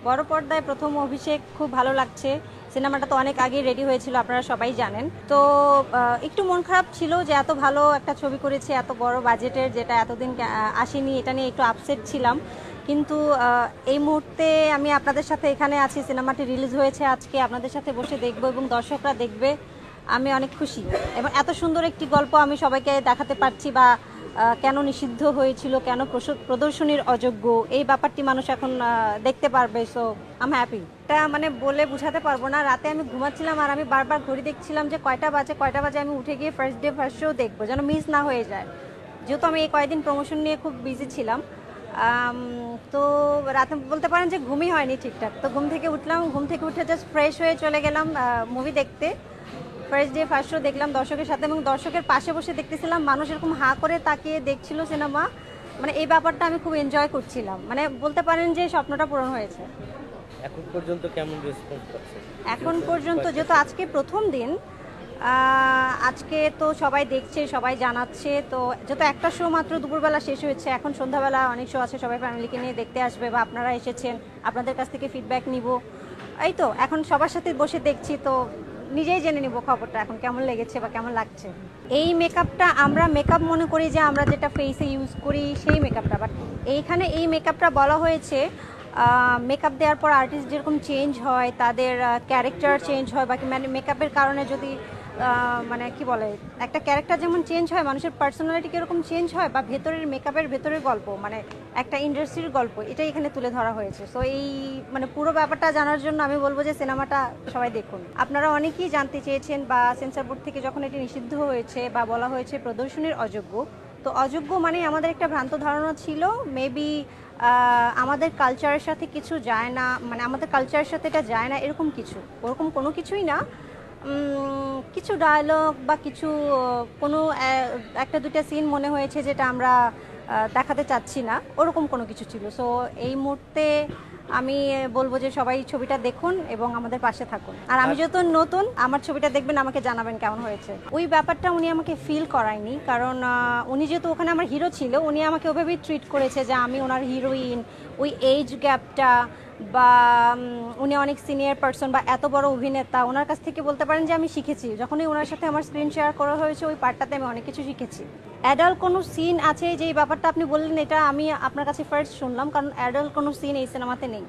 বড় পর্দায় প্রথম অভিষেক খুব ভালো লাগছে। সিনেমাটা তো অনেক আগেই রেডি হয়েছিল, আপনারা সবাই জানেন। তো একটু মন খারাপ ছিল যে এত ভালো একটা ছবি করেছে, এত বড় বাজেটের, যেটা এতদিন আসেনি, এটা নিয়ে একটু আপসেট ছিলাম। কিন্তু এই মুহূর্তে আমি আপনাদের সাথে এখানে আছি, সিনেমাটি রিলিজ হয়েছে আজকে, আপনাদের সাথে বসে দেখব এবং দর্শকরা দেখবে। আমি অনেক খুশি এবং এত সুন্দর একটি গল্প আমি সবাইকে দেখাতে পারছি, বা কেন নিষিদ্ধ হয়েছিল, কেন প্রদর্শনীর অযোগ্য, এই ব্যাপারটি মানুষ এখন দেখতে পারবে। So I am happy. এটা মানে বলে বুঝাতে পারবো না। রাতে আমি ঘুমাচ্ছিলাম আর আমি বারবার ঘড়ি দেখছিলাম যে কয়টা বাজে আমি উঠে গিয়ে ফার্স্ট ডে ফার্স্ট শো দেখবো, যেন মিস না হয়ে যায়। যেহেতু আমি এই কয়েকদিন প্রমোশন নিয়ে খুব বিজি ছিলাম, তো রাতে বলতে পারেন যে ঘুমই হয়নি ঠিকঠাক। তো ঘুম থেকে উঠলাম, ঘুম থেকে উঠে জাস্ট ফ্রেশ হয়ে চলে গেলাম মুভি দেখতে। ফার্স্ট ডে ফার্স্ট শো দেখলাম দর্শকের সাথে, এবং দর্শকের পাশে বসে দেখতেছিলাম, মানুষ এরকম হাঁ করে তাকিয়ে দেখছিল সিনেমা। মানে এই ব্যাপারটা আমি খুব এনজয় করছিলাম, মানে বলতে পারেন যে স্বপ্নটা পূরণ হয়েছে। এখন পর্যন্ত কেমন রেসপন্স পাচ্ছে? এখন পর্যন্ত যেহেতু আজকে প্রথম দিন, আজকে তো সবাই দেখছে, সবাই জানাচ্ছে। তো যেহেতু একটা শো মাত্র দুপুরবেলা শেষ হয়েছে, এখন সন্ধ্যাবেলা অনেক শো আছে, সবাই ফ্যামিলিকে নিয়ে দেখতে আসবে, বা আপনারা এসেছেন, আপনাদের কাছ থেকে ফিডব্যাক নিব। এই তো এখন সবার সাথে বসে দেখছি, তো নিজেই জেনে নিব খবরটা এখন কেমন লেগেছে বা কেমন লাগছে। এই মেকআপটা আমরা মেকআপ মনে করি যে আমরা যেটা ফেসে ইউজ করি সেই মেকআপটা, বাট এইখানে এই মেকআপটা বলা হয়েছে মেকআপ দেওয়ার পর আর্টিস্ট যেরকম চেঞ্জ হয়, তাদের ক্যারেক্টার চেঞ্জ হয়, বাকি মানে মেকআপের কারণে যদি মানে কি বলে, একটা ক্যারেক্টার যেমন চেঞ্জ হয়, মানুষের পার্সোনালিটি কীরকম চেঞ্জ হয়, বা ভেতরের মেকআপের ভেতরের গল্প, মানে একটা ইন্ডাস্ট্রির গল্প, এটাই এখানে তুলে ধরা হয়েছে। সো এই মানে পুরো ব্যাপারটা জানার জন্য আমি বলবো যে সিনেমাটা সবাই দেখুন। আপনারা অনেকেই জানতে চেয়েছেন, বা সেন্সর বোর্ড থেকে যখন এটি নিষিদ্ধ হয়েছে বা বলা হয়েছে প্রদর্শনীর অযোগ্য, তো অযোগ্য মানে আমাদের একটা ভ্রান্ত ধারণা ছিল মেবি আমাদের কালচারের সাথে কিছু যায় না, মানে আমাদের কালচারের সাথে এটা যায় না, এরকম কিছু, ওরকম কোনো কিছুই না। কিছু ডায়লগ বা কিছু কোনো একটা দুইটা সিন মনে হয়েছে যেটা আমরা দেখাতে চাচ্ছি না, ওরকম কোনো কিছু ছিল। সো এই মুহূর্তে আমি বলবো যে সবাই ছবিটা দেখুন এবং আমাদের পাশে থাকুন। আর আমি যেহেতু নতুন, আমার ছবিটা দেখবেন, আমাকে জানাবেন কেমন হয়েছে। ওই ব্যাপারটা উনি আমাকে ফিল করায়নি, কারণ উনি যেহেতু ওখানে আমার হিরো ছিল, উনি আমাকে ওভাবেই ট্রিট করেছে যে আমি ওনার হিরোইন। ওই এজ গ্যাপটা, বা উনি অনেক সিনিয়র পার্সন বা এত বড় অভিনেতা, ওনার কাছ থেকে বলতে পারেন যে আমি শিখেছি। যখনই ওনার সাথে আমার স্ক্রিন শেয়ার করা হয়েছে, ওই পার্টটাতে আমি অনেক কিছু শিখেছি। অ্যাডাল্ট কোনো সিন আছে যে ব্যাপারটা আপনি বললেন, এটা আমি আপনার কাছে ফার্স্ট শুনলাম, কারণ অ্যাডাল্ট কোনো সিন এই সিনেমাতে নেই।